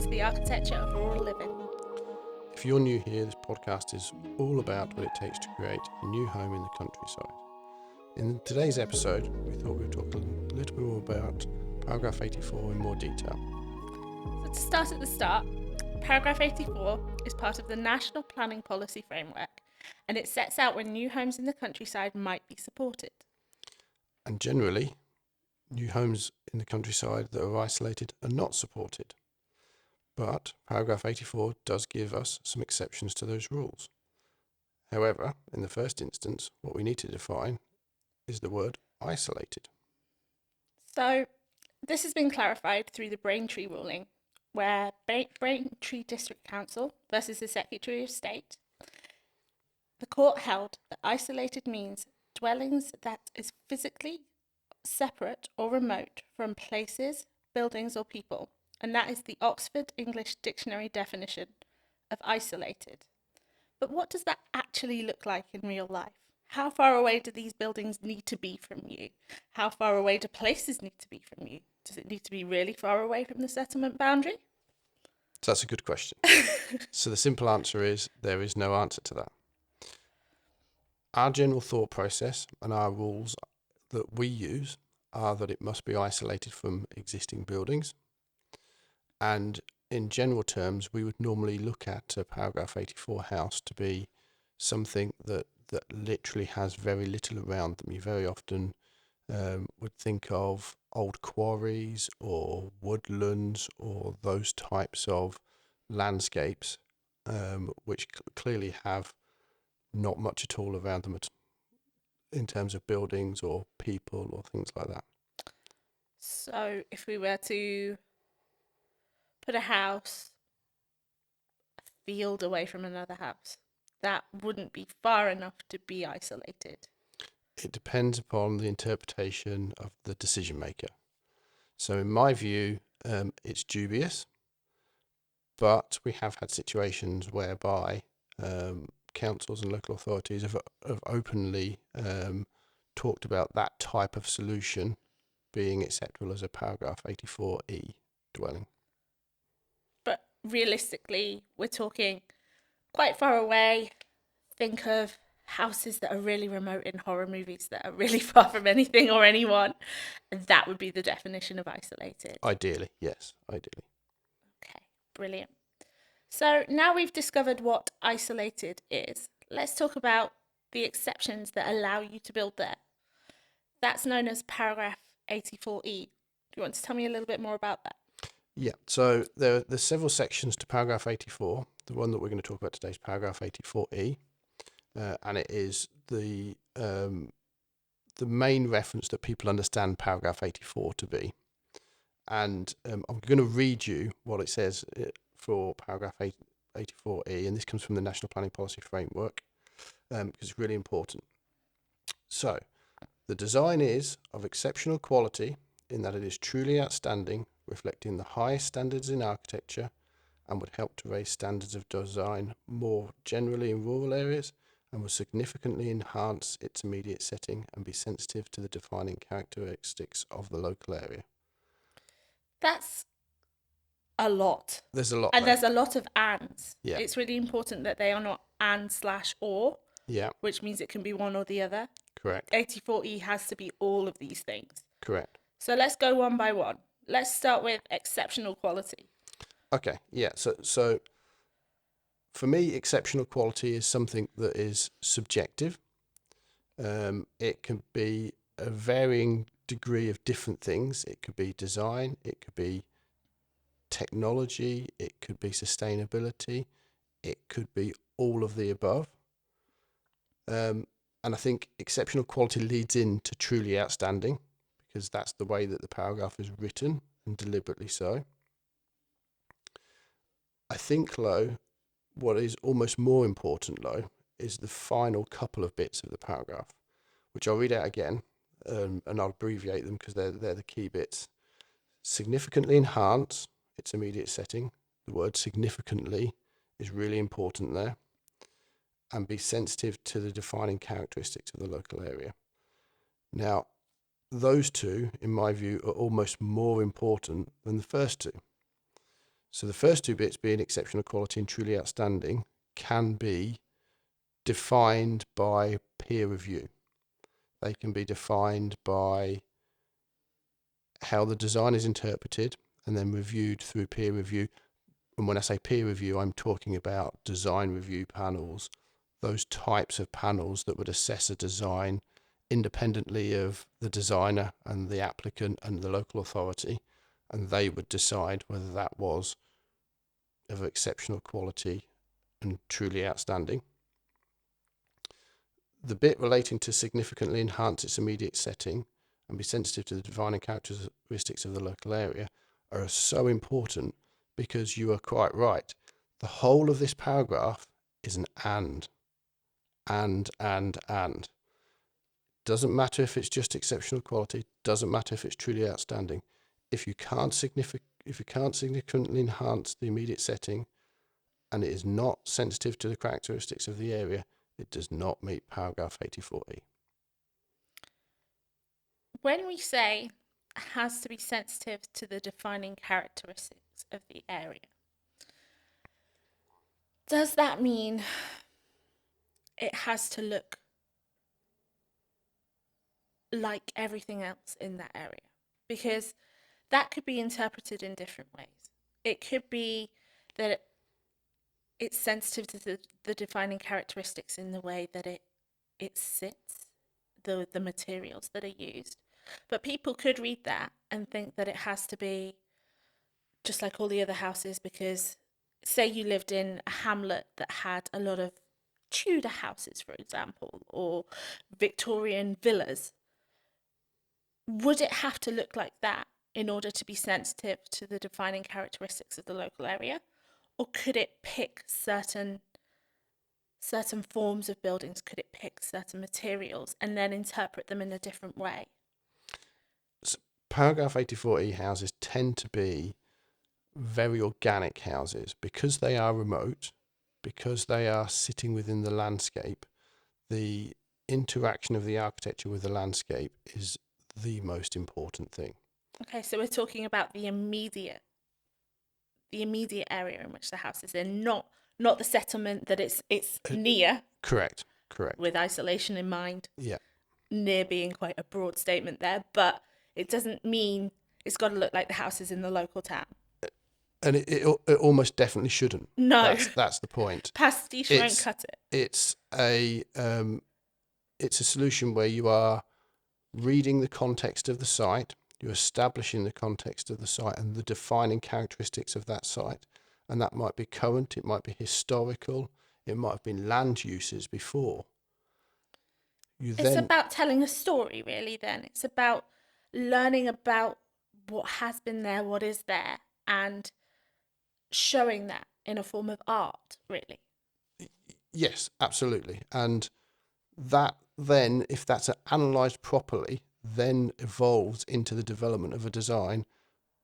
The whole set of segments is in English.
into the architecture of rural living. If you're new here, this podcast is all about what it takes to create a new home in the countryside. In today's episode, we thought we'd talk a little bit more about paragraph 84 in more detail. So to start at the start, paragraph 84 is part of the National Planning Policy Framework, and it sets out when new homes in the countryside might be supported. And generally, new homes in the countryside that are isolated are not supported. But paragraph 84 does give us some exceptions to those rules. However, in the first instance, what we need to define is the word isolated. So this has been clarified through the Braintree ruling, where Braintree District Council versus the Secretary of State, the court held that isolated means dwellings that is physically separate or remote from places, buildings or people, and that is the Oxford English Dictionary definition of isolated. But what does that actually look like in real life? How far away do these buildings need to be from you? How far away do places need to be from you? Does it need to be really far away from the settlement boundary? So that's a good question. So the simple answer is there is no answer to that. Our general thought process and our rules that we use are that it must be isolated from existing buildings. And in general terms, we would normally look at a paragraph 84 house to be something that literally has very little around them. You very often would think of old quarries or woodlands or those types of landscapes, which clearly have not much at all around them in terms of buildings or people or things like that. So if we were to put a house a field away from another house, that wouldn't be far enough to be isolated. It depends upon the interpretation of the decision maker. So in my view, it's dubious, but we have had situations whereby councils and local authorities have openly talked about that type of solution being acceptable as a paragraph 84E dwelling. But realistically, we're talking quite far away. Think of houses that are really remote in horror movies that are really far from anything or anyone. And that would be the definition of isolated. Ideally, yes, ideally. Okay, brilliant. So now we've discovered what isolated is, let's talk about the exceptions that allow you to build there. That's known as paragraph 84E. Do you want to tell me a little bit more about that? Yeah, so there's several sections to paragraph 84. The one that we're going to talk about today is paragraph 84E, and it is the main reference that people understand paragraph 84 to be. And I'm going to read you what it says for paragraph 84E, and this comes from the National Planning Policy Framework, because it's really important. So, the design is of exceptional quality in that it is truly outstanding, reflecting the highest standards in architecture, and would help to raise standards of design more generally in rural areas, and will significantly enhance its immediate setting and be sensitive to the defining characteristics of the local area. That's a lot. There's a lot And there. there's a lot of ands. Yeah. It's really important that they are not and/or, Yeah, which means it can be one or the other. correct. 84E has to be all of these things. Correct. So let's go one by one. Let's start with exceptional quality. Okay, yeah. So for me, exceptional quality is something that is subjective. It can be a varying degree of different things. It could be design, it could be technology, it could be sustainability, it could be all of the above. And I think exceptional quality leads into truly outstanding, because that's the way that the paragraph is written, and deliberately so. I think, though, what is almost more important, though, is the final couple of bits of the paragraph, which I'll read out again, and I'll abbreviate them because they're the key bits. Significantly enhance its immediate setting. The word significantly is really important there. And be sensitive to the defining characteristics of the local area. Now, those two, in my view, are almost more important than the first two. So the first two bits, being exceptional quality and truly outstanding, can be defined by peer review. They can be defined by how the design is interpreted and then reviewed through peer review. And when I say peer review, I'm talking about design review panels, those types of panels that would assess a design independently of the designer and the applicant and the local authority, and they would decide whether that was of exceptional quality and truly outstanding. The bit relating to significantly enhance its immediate setting and be sensitive to the defining characteristics of the local area are so important, because you are quite right. The whole of this paragraph is an and. Doesn't matter if it's just exceptional quality, doesn't matter if it's truly outstanding. If you can't significantly enhance the immediate setting and it is not sensitive to the characteristics of the area, it does not meet paragraph 84E. When we say has to be sensitive to the defining characteristics of the area, does that mean it has to look like everything else in that area? Because that could be interpreted in different ways. It could be that it's sensitive to the defining characteristics in the way that it sits, the materials that are used. But people could read that and think that it has to be just like all the other houses, because say you lived in a hamlet that had a lot of Tudor houses, for example, or Victorian villas. Would it have to look like that in order to be sensitive to the defining characteristics of the local area? Or could it pick certain forms of buildings? Could it pick certain materials and then interpret them in a different way? So paragraph 84E houses tend to be very organic houses because they are remote, because they are sitting within the landscape. The interaction of the architecture with the landscape is the most important thing. Okay, so we're talking about the immediate area in which the house is in, not the settlement that it's near. Correct. With isolation in mind. Yeah. Near being quite a broad statement there, but it doesn't mean it's got to look like the house is in the local town. And it almost definitely shouldn't. No. That's the point. Pastiche won't cut it. It's a solution where you are reading the context of the site, you're establishing the context of the site and the defining characteristics of that site. And that might be current, it might be historical, it might have been land uses before. It's about telling a story, really, then. It's about learning about what has been there, what is there, and showing that in a form of art, really. Yes, absolutely. And that then, if that's analysed properly, then evolves into the development of a design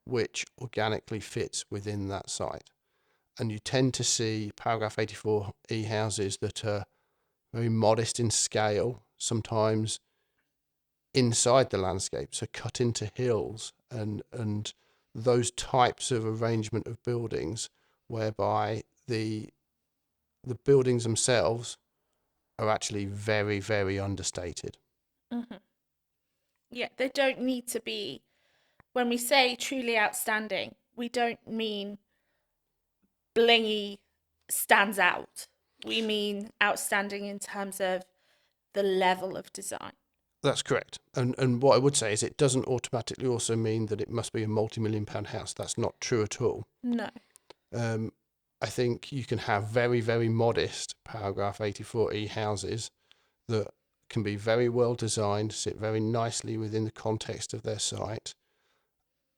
which organically fits within that site. And you tend to see paragraph 84E houses that are very modest in scale, sometimes inside the landscape, so cut into hills and those types of arrangement of buildings whereby the buildings themselves are actually very, very understated. Mm-hmm. Yeah, they don't need to be, when we say truly outstanding, we don't mean blingy stands out. We mean outstanding in terms of the level of design. That's correct. And what I would say is it doesn't automatically also mean that it must be a multi-million-pound house. That's not true at all. No. I think you can have very, very modest paragraph 84E houses that can be very well designed, sit very nicely within the context of their site.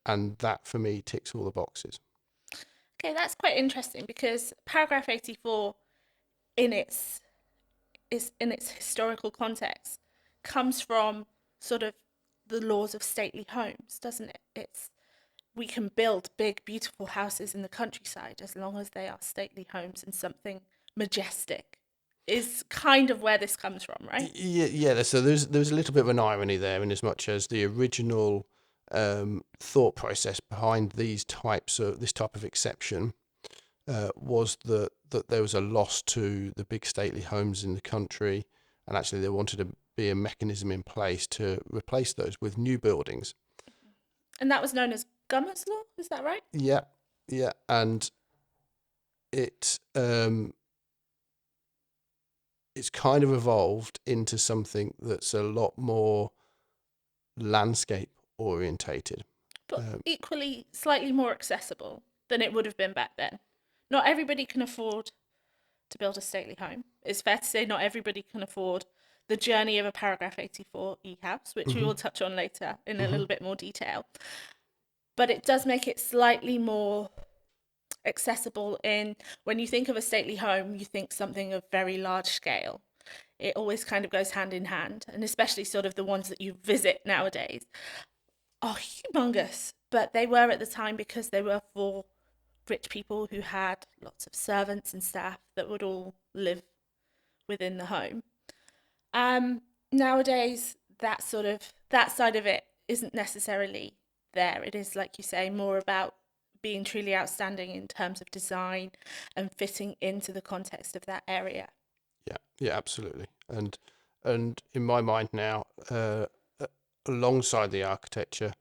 And that, for me, ticks all the boxes. Okay, that's quite interesting, because paragraph 84 in its historical context comes from sort of the laws of stately homes, doesn't it? It's we can build big, beautiful houses in the countryside as long as they are stately homes and something majestic. Is kind of where this comes from, right? Yeah. So there's a little bit of an irony there, in as much as the original thought process behind this type of exception was that there was a loss to the big stately homes in the country, and actually there wanted to be a mechanism in place to replace those with new buildings. And that was known as Gummer's Law, is that right? Yeah, yeah, and it's kind of evolved into something that's a lot more landscape orientated. But equally slightly more accessible than it would have been back then. Not everybody can afford to build a stately home. It's fair to say not everybody can afford the journey of a paragraph 84 e-house, which we will touch on later in a little bit more detail. But it does make it slightly more accessible in when you think of a stately home, you think something of very large scale. It always kind of goes hand in hand, and especially sort of the ones that you visit nowadays are humongous, but they were at the time because they were for rich people who had lots of servants and staff that would all live within the home. Nowadays, that side of it isn't necessarily there. It is, like you say, more about being truly outstanding in terms of design and fitting into the context of that area. Yeah, absolutely. And in my mind now, alongside the architecture,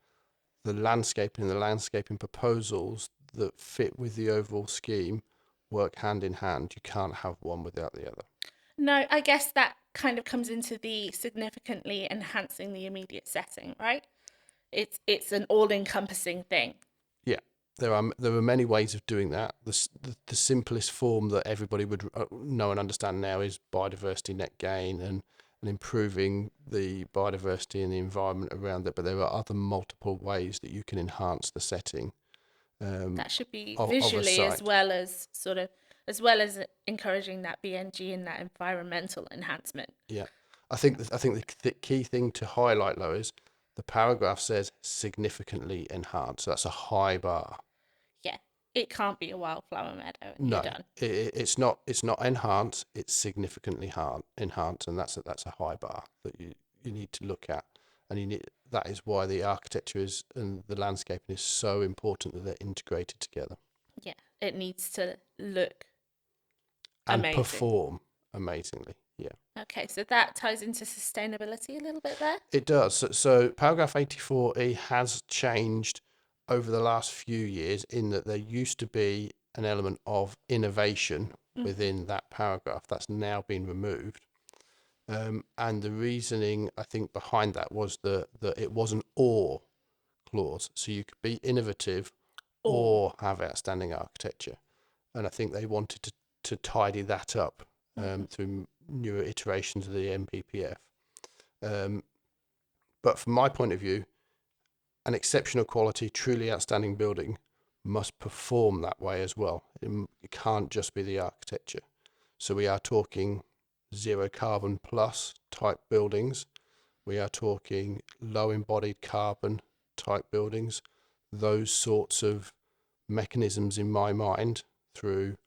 the landscaping proposals that fit with the overall scheme work hand in hand. You can't have one without the other. No, I guess that kind of comes into the significantly enhancing the immediate setting, right? It's an all-encompassing thing. Yeah, there are many ways of doing that. The simplest form that everybody would know and understand now is biodiversity net gain and improving the biodiversity and the environment around it. But there are other multiple ways that you can enhance the setting. That should be of a visually as site. well as encouraging that BNG and that environmental enhancement. Yeah, I think the key thing to highlight, though, is the paragraph says significantly enhanced. So that's a high bar. Yeah, it can't be a wildflower meadow and you're No, done. it's not. It's not enhanced. It's significantly enhanced, and that's a high bar that you need to look at, and that is why the architecture and the landscaping is so important that they're integrated together. Yeah, it needs to look and amazing. perform amazingly. Yeah, Okay, so that ties into sustainability a little bit there. it does. So paragraph 84E has changed over the last few years in that there used to be an element of innovation within that paragraph. That's now been removed. And the reasoning, I think, behind that was that it was an or clause. So you could be innovative or have outstanding architecture. And I think they wanted to tidy that up through newer iterations of the NPPF. But from my point of view, an exceptional quality, truly outstanding building must perform that way as well. It can't just be the architecture. So we are talking zero carbon plus type buildings. We are talking low embodied carbon type buildings. Those sorts of mechanisms in my mind through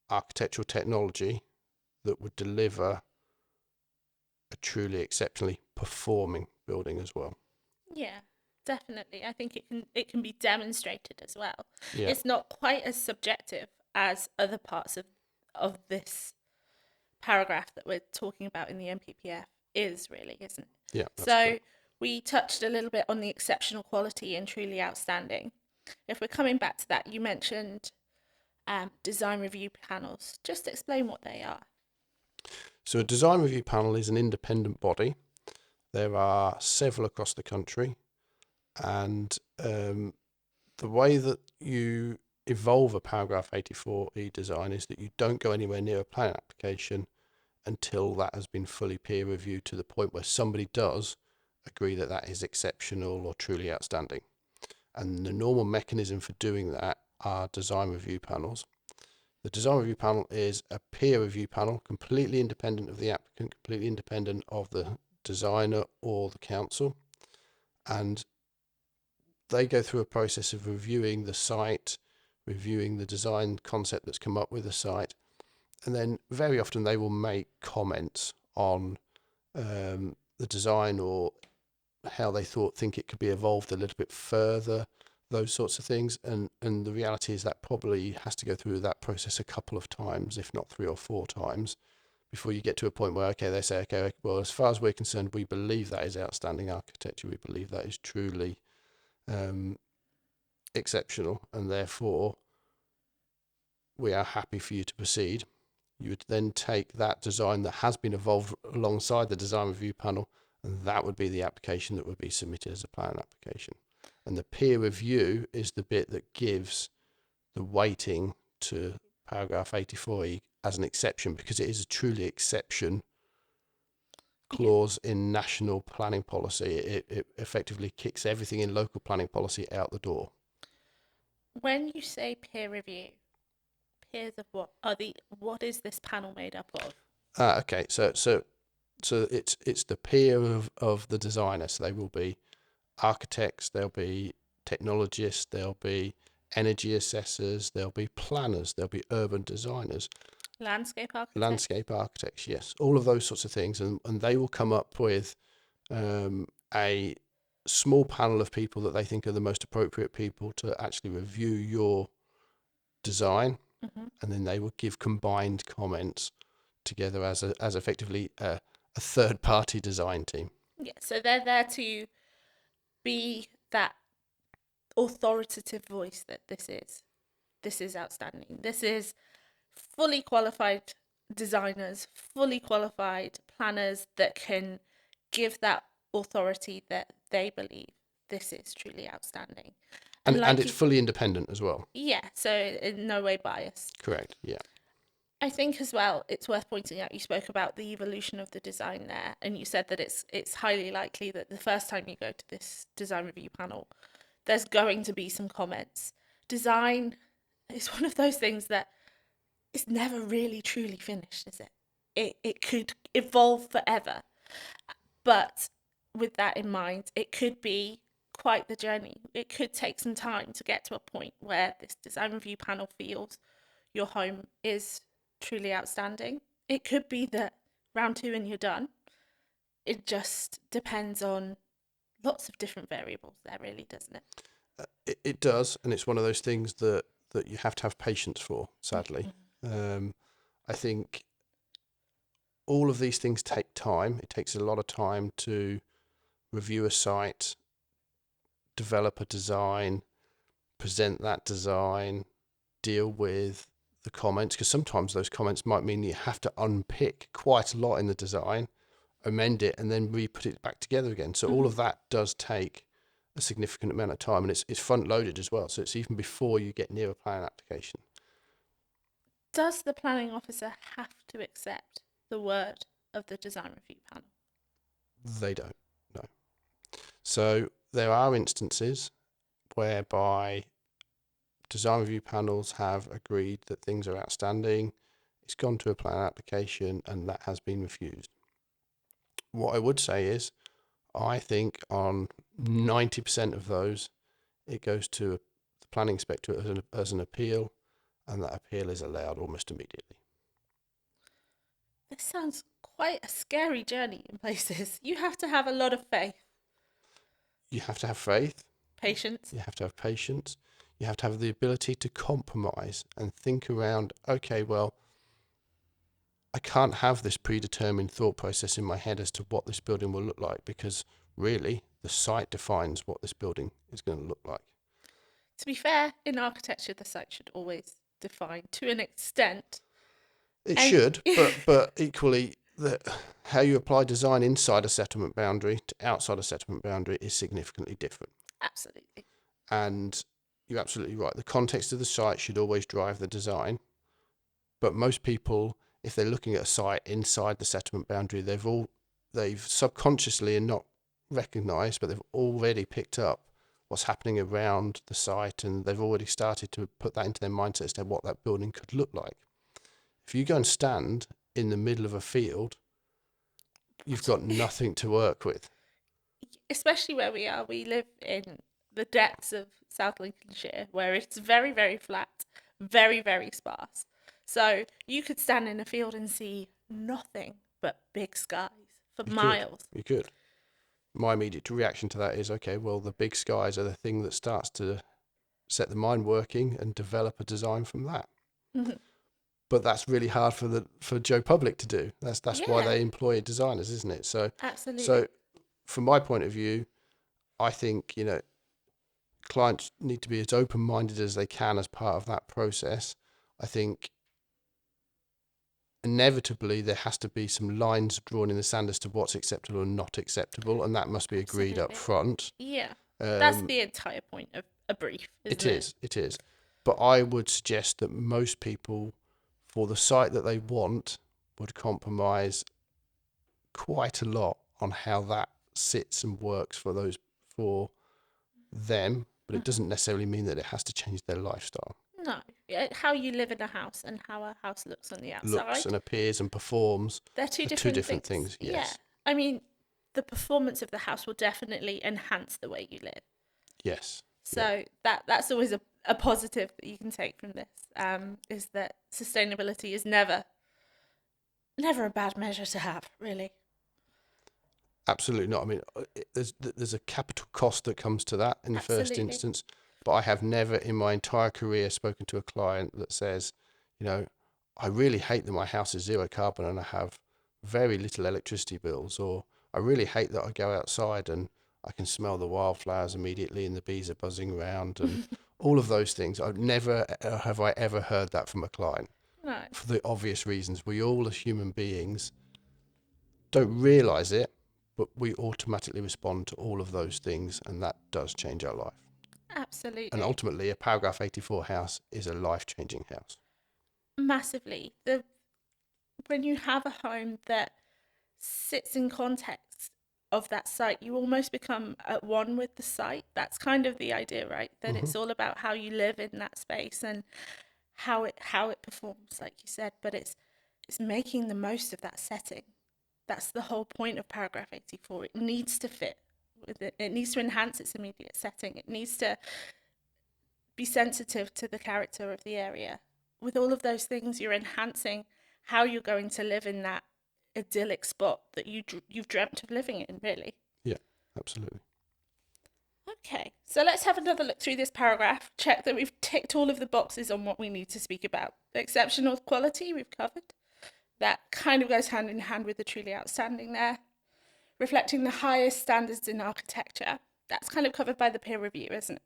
architectural technology that would deliver a truly exceptionally performing building as well. Yeah, definitely. I think it can be demonstrated as well. Yeah. It's not quite as subjective as other parts of this paragraph that we're talking about in the NPPF is really, isn't it? Yeah. So we touched a little bit on the exceptional quality and truly outstanding. If we're coming back to that, you mentioned design review panels. Just explain what they are. So a design review panel is an independent body. There are several across the country, and the way that you evolve a paragraph 84E design is that you don't go anywhere near a planning application until that has been fully peer reviewed to the point where somebody does agree that that is exceptional or truly outstanding. And the normal mechanism for doing that are design review panels. The design review panel is a peer review panel, completely independent of the applicant, completely independent of the designer or the council. And they go through a process of reviewing the site, reviewing the design concept that's come up with the site, and then very often they will make comments on the design or how they think it could be evolved a little bit further, those sorts of things. And the reality is that probably has to go through that process a couple of times, if not 3 or 4 times, before you get to a point where, okay, they say, okay, well, as far as we're concerned, we believe that is outstanding architecture. We believe that is truly exceptional, and therefore we are happy for you to proceed. You would then take that design that has been evolved alongside the design review panel, and that would be the application that would be submitted as a plan application. And the peer review is the bit that gives the weighting to paragraph 84E as an exception, because it is a truly exception clause in national planning policy. It effectively kicks everything in local planning policy out the door. When you say peer review, peers of what is this panel made up of? Okay, so it's the peer of the designer. So they will be architects, there'll be technologists, there'll be energy assessors, there'll be planners, there'll be urban designers, landscape architects, yes, all of those sorts of things, and they will come up with a small panel of people that they think are the most appropriate people to actually review your design, and then they will give combined comments together as effectively a third party design team. Yeah, so they're there to be that authoritative voice that this is outstanding. This is fully qualified designers, fully qualified planners that can give that authority that they believe this is truly outstanding. And it's fully independent as well. Yeah, so in no way biased. Correct, yeah. I think as well, it's worth pointing out, you spoke about the evolution of the design there, and you said that it's highly likely that the first time you go to this design review panel, there's going to be some comments. Design is one of those things that is never really truly finished, is it? It could evolve forever. But with that in mind, it could be quite the journey. It could take some time to get to a point where this design review panel feels your home is truly outstanding. It could be that round 2 and you're done. It just depends on lots of different variables there, really, doesn't it? It does, and it's one of those things that you have to have patience for, sadly. I think all of these things take time. It takes a lot of time to review a site, develop a design, present that design, deal with the comments, because sometimes those comments might mean you have to unpick quite a lot in the design, amend it, and then re-put it back together again. So all of that does take a significant amount of time, and it's front loaded as well. So it's even before you get near a plan application. Does the planning officer have to accept the word of the design review panel? They don't, no. So there are instances whereby design review panels have agreed that things are outstanding, it's gone to a plan application, and that has been refused. What I would say is, I think on 90% of those, it goes to the planning inspector as an appeal, and that appeal is allowed almost immediately. This sounds quite a scary journey in places. You have to have a lot of faith. You have to have faith. Patience. You have to have patience. You have to have the ability to compromise and think around, okay, well, I can't have this predetermined thought process in my head as to what this building will look like, because really the site defines what this building is going to look like. To be fair, in architecture, the site should always define to an extent. It should, but equally, how you apply design inside a settlement boundary to outside a settlement boundary is significantly different. Absolutely. And you're absolutely right. The context of the site should always drive the design. But most people, if they're looking at a site inside the settlement boundary, they've subconsciously and not recognised, but they've already picked up what's happening around the site, and they've already started to put that into their mindset as to what that building could look like. If you go and stand in the middle of a field, you've got nothing to work with. Especially where we are. We live in the depths of South Lincolnshire, where it's very, very flat, very, very sparse. So you could stand in a field and see nothing but big skies for miles. You could. my immediate reaction to that is, okay, well, the big skies are the thing that starts to set the mind working and develop a design from that. Mhm. But that's really hard for Joe Public to do. That's why Yeah, they employ designers, isn't it? So absolutely. from my point of view, I think, clients need to be as open-minded as they can as part of that process. I think inevitably there has to be some lines drawn in the sand as to what's acceptable and not acceptable, and that must be agreed up Absolutely. front. Yeah. That's Um, the entire point of a brief, it isn't it? is, it is. But I would suggest that most people, for the site that they want, would compromise quite a lot on how that sits and works for them. But it doesn't necessarily mean that it has to change their lifestyle, No. How you live in a house and how a house looks on the looks outside, and appears and performs. they're two Are two different different things. things. Yeah. Yes, I mean, the performance of the house will definitely enhance the way you live. yes, yeah, So that's always a positive that you can take from this, is that sustainability is never a bad measure to have, really. absolutely not. I mean, there's a capital cost that comes to that in the first Absolutely. instance. But I have never in my entire career spoken to a client that says, you know, I really hate that my house is zero carbon and I have very little electricity bills, or I really hate that I go outside and I can smell the wildflowers immediately and the bees are buzzing around and all of those things. I've never have I ever heard that from a client No, for the obvious reasons. We all, as human beings, don't realize it, but we automatically respond to all of those things, and that does change our life. And absolutely. ultimately, a paragraph 84 house is a life changing house. Massively. When you have a home that sits in context of that site, you almost become at one with the site. That's kind of the idea, right? That Hmm. it's all about how you live in that space and how it performs, like you said. But it's making the most of that setting. That's the whole point of paragraph 84. It needs to fit with it. It needs to enhance its immediate setting. It needs to be sensitive to the character of the area. With all of those things, you're enhancing how you're going to live in that idyllic spot that you've dreamt of living in, really. Yeah, absolutely. Okay, so let's have another look through this paragraph, check that we've ticked all of the boxes on what we need to speak about. The exceptional quality we've covered. That kind of goes hand in hand with the truly outstanding there. Reflecting the highest standards in architecture. That's kind of covered by the peer review, isn't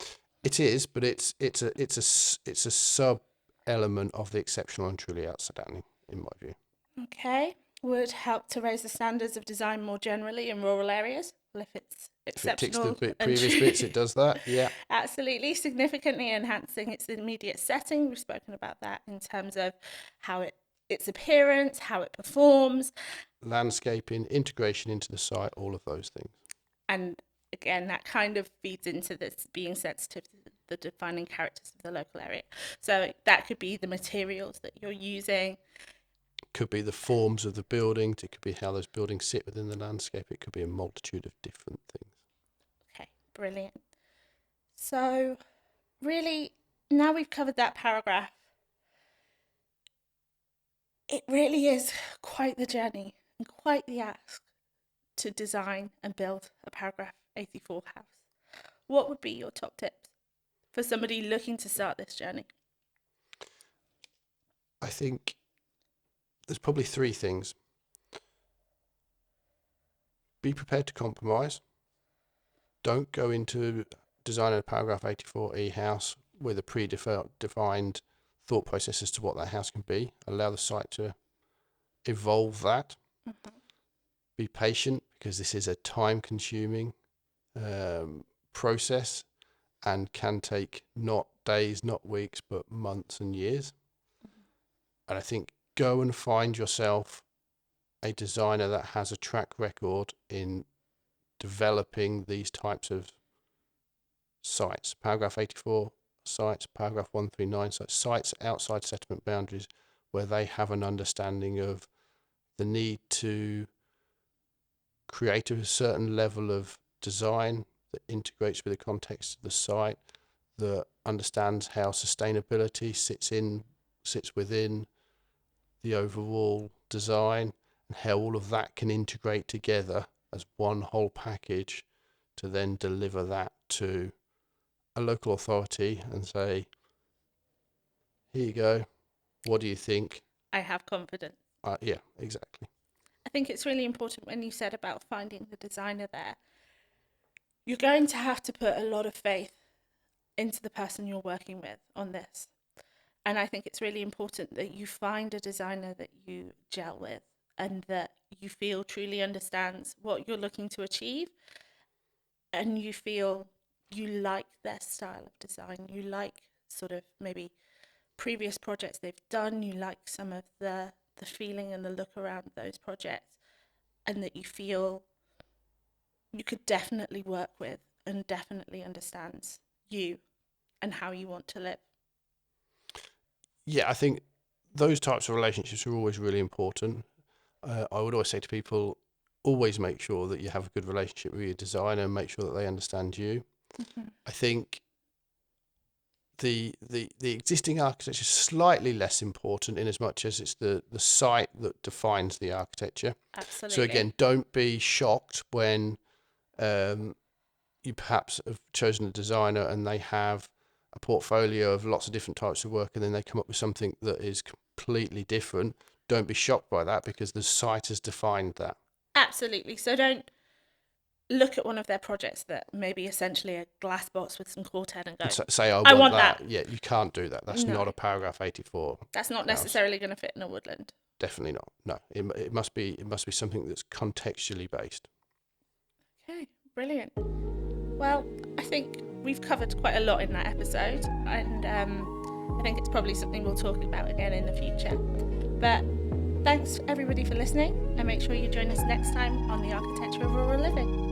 it? It is, but it's a sub element of the exceptional and truly outstanding, in my view. Okay. Would help to raise the standards of design more generally in rural areas. Well, if it's If it ticks the exceptional and previous bits, it does that. Yeah. absolutely significantly enhancing its immediate setting. We've spoken about that in terms of how its appearance, how it performs, Landscaping, integration into the site, all of those things. and again that kind of feeds into this being sensitive to the defining characters of the local area. So that could be the materials that you're using. Could be the forms of the building. It could be how those buildings sit within the landscape. It could be a multitude of different things. Okay, brilliant. So really, now we've covered that paragraph, it really is quite the journey and quite the ask to design and build a paragraph 84 house. What would be your top tips for somebody looking to start this journey? I think there's probably three things. Be prepared to compromise. Don't go into designing a paragraph 84E house with a predefined thought process as to what that house can be. Allow the site to evolve that. Mm-hmm. Be patient because this is a time consuming process and can take not days, not weeks, but months and years. And I think go and find yourself a designer that has a track record in developing these types of sites. Paragraph 84 sites, paragraph 139 sites outside settlement boundaries where they have an understanding of the need to create a certain level of design that integrates with the context of the site, that understands how sustainability sits within the overall design and how all of that can integrate together as one whole package to then deliver that to a local authority and say, here you go, what do you think? I have confidence. Yeah, exactly. I think it's really important when you said about finding the designer there. You're going to have to put a lot of faith into the person you're working with on this. And I think it's really important that you find a designer that you gel with and that you feel truly understands what you're looking to achieve, and you feel you like their style of design. You like sort of maybe previous projects they've done. You like some of the feeling and the look around those projects, and that you feel you could definitely work with and definitely understands you and how you want to live. Yeah, I think those types of relationships are always really important. I would always say to people, always make sure that you have a good relationship with your designer and make sure that they understand you. Mm-hmm. I think the existing architecture is slightly less important in as much as it's the site that defines the architecture. Absolutely. So again, don't be shocked when you perhaps have chosen a designer and they have a portfolio of lots of different types of work and then they come up with something that is completely different. Don't be shocked by that because the site has defined that. Absolutely. So don't look at one of their projects that may be essentially a glass box with some quartet and go, Say, I want that. Yeah, you can't do that. That's No. not a paragraph 84. That's not house. necessarily going to fit in a woodland. Definitely not. No, it must be something that's contextually based. Okay, brilliant. Well, I think we've covered quite a lot in that episode, and I think it's probably something we'll talk about again in the future. But thanks everybody for listening, and make sure you join us next time on the Architecture of Rural Living.